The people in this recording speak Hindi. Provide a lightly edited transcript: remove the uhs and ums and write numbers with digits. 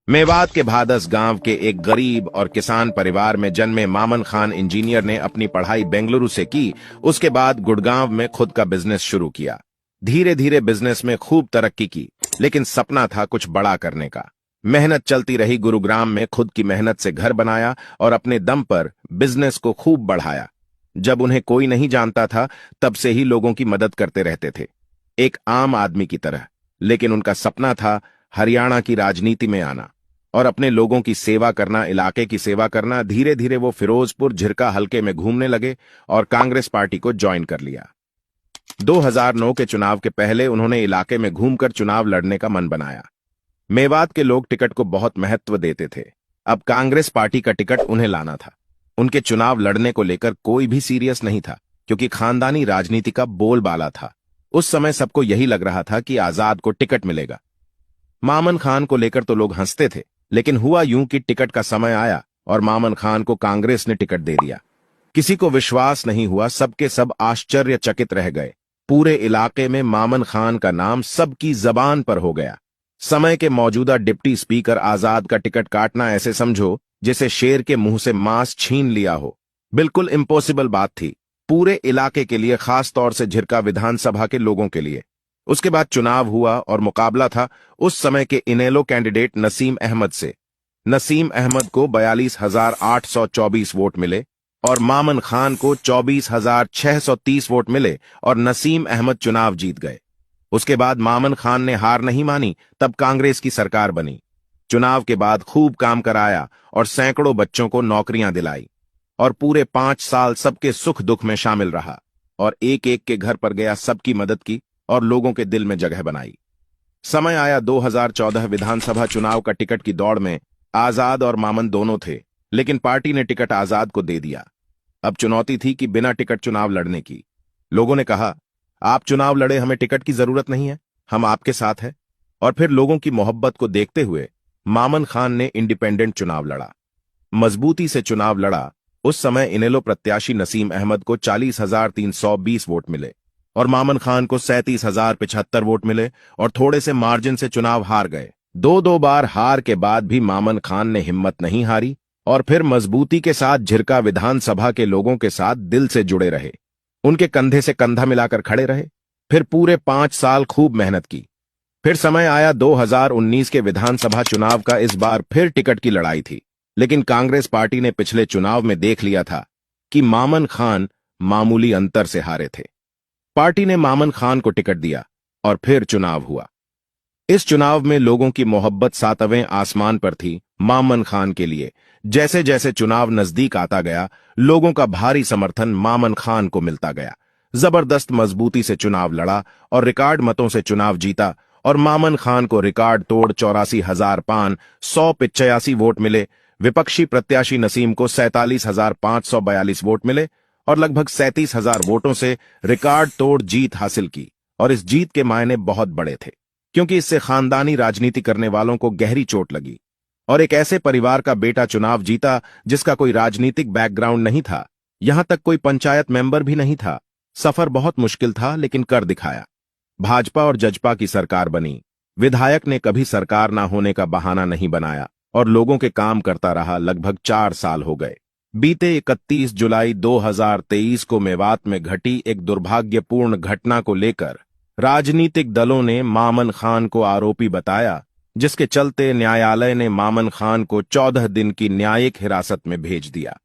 मेवात के भादस गांव के एक गरीब और किसान परिवार में जन्मे मामन खान इंजीनियर ने अपनी पढ़ाई बेंगलुरु से की। उसके बाद गुड़गांव में खुद का बिजनेस शुरू किया। धीरे धीरे बिजनेस में खूब तरक्की की, लेकिन सपना था कुछ बड़ा करने का। मेहनत चलती रही। गुरुग्राम में खुद की मेहनत से घर बनाया और अपने दम पर बिजनेस को खूब बढ़ाया। जब उन्हें कोई नहीं जानता था, तब से ही लोगों की मदद करते रहते थे, एक आम आदमी की तरह। लेकिन उनका सपना था हरियाणा की राजनीति में आना और अपने लोगों की सेवा करना, इलाके की सेवा करना। धीरे धीरे वो फिरोजपुर झिरका हलके में घूमने लगे और कांग्रेस पार्टी को ज्वाइन कर लिया। 2009 के चुनाव के पहले उन्होंने इलाके में घूमकर चुनाव लड़ने का मन बनाया। मेवात के लोग टिकट को बहुत महत्व देते थे। अब कांग्रेस पार्टी का टिकट उन्हें लाना था। उनके चुनाव लड़ने को लेकर कोई भी सीरियस नहीं था, क्योंकि खानदानी राजनीति का बोलबाला था। उस समय सबको यही लग रहा था कि आजाद को टिकट मिलेगा। मामन खान को लेकर तो लोग हंसते थे, लेकिन हुआ यूं कि टिकट का समय आया और मामन खान को कांग्रेस ने टिकट दे दिया। किसी को विश्वास नहीं हुआ, सबके सब आश्चर्यचकित रह गए। पूरे इलाके में मामन खान का नाम सबकी जबान पर हो गया। समय के मौजूदा डिप्टी स्पीकर आजाद का टिकट काटना ऐसे समझो जैसे शेर के मुंह से मांस छीन लिया हो। बिल्कुल इम्पॉसिबल बात थी, पूरे इलाके के लिए, खास तौर से झिरका विधानसभा के लोगों के लिए। उसके बाद चुनाव हुआ और मुकाबला था उस समय के इनेलो कैंडिडेट नसीम अहमद से। नसीम अहमद को 42,824 वोट मिले और मामन खान को 24,630 वोट मिले और नसीम अहमद चुनाव जीत गए। उसके बाद मामन खान ने हार नहीं मानी, तब कांग्रेस की सरकार बनी। चुनाव के बाद खूब काम कराया और सैकड़ों बच्चों को नौकरियां दिलाई और पूरे 5 साल सबके सुख दुख में शामिल रहा और एक एक के घर पर गया, सबकी मदद की और लोगों के दिल में जगह बनाई। समय आया 2014 विधानसभा चुनाव का। टिकट की दौड़ में आजाद और मामन दोनों थे, लेकिन पार्टी ने टिकट आजाद को दे दिया। अब चुनौती थी कि बिना टिकट चुनाव लड़ने की। लोगों ने कहा, आप चुनाव लड़े, हमें टिकट की जरूरत नहीं है, हम आपके साथ हैं। और फिर लोगों की मोहब्बत को देखते हुए मामन खान ने इंडिपेंडेंट चुनाव लड़ा, मजबूती से चुनाव लड़ा। उस समय इनेलो प्रत्याशी नसीम अहमद को 40,320 वोट मिले और मामन खान को 37,075 वोट मिले और थोड़े से मार्जिन से चुनाव हार गए। दो बार हार के बाद भी मामन खान ने हिम्मत नहीं हारी और फिर मजबूती के साथ झिरका विधानसभा के लोगों के साथ दिल से जुड़े रहे, उनके कंधे से कंधा मिलाकर खड़े रहे। फिर पूरे 5 साल खूब मेहनत की। फिर समय आया 2019 के विधानसभा चुनाव का। इस बार फिर टिकट की लड़ाई थी, लेकिन कांग्रेस पार्टी ने पिछले चुनाव में देख लिया था कि मामन खान मामूली अंतर से हारे थे। पार्टी ने मामन खान को टिकट दिया और फिर चुनाव हुआ। इस चुनाव में लोगों की मोहब्बत 7वें आसमान पर थी मामन खान के लिए। जैसे जैसे चुनाव नजदीक आता गया, लोगों का भारी समर्थन मामन खान को मिलता गया। जबरदस्त मजबूती से चुनाव लड़ा और रिकॉर्ड मतों से चुनाव जीता और मामन खान को रिकॉर्ड तोड़ 84,185 वोट मिले। विपक्षी प्रत्याशी नसीम को 47,542 वोट मिले और लगभग 37,000 वोटों से रिकॉर्ड तोड़ जीत हासिल की। और इस जीत के मायने बहुत बड़े थे, क्योंकि इससे खानदानी राजनीति करने वालों को गहरी चोट लगी और एक ऐसे परिवार का बेटा चुनाव जीता जिसका कोई राजनीतिक बैकग्राउंड नहीं था, यहां तक कोई पंचायत मेंबर भी नहीं था। सफर बहुत मुश्किल था, लेकिन कर दिखाया। भाजपा और जजपा की सरकार बनी। विधायक ने कभी सरकार ना होने का बहाना नहीं बनाया और लोगों के काम करता रहा। लगभग 4 साल हो गए। बीते 31 जुलाई 2023 को मेवात में घटी एक दुर्भाग्यपूर्ण घटना को लेकर राजनीतिक दलों ने मामन खान को आरोपी बताया, जिसके चलते न्यायालय ने मामन खान को 14 दिन की न्यायिक हिरासत में भेज दिया।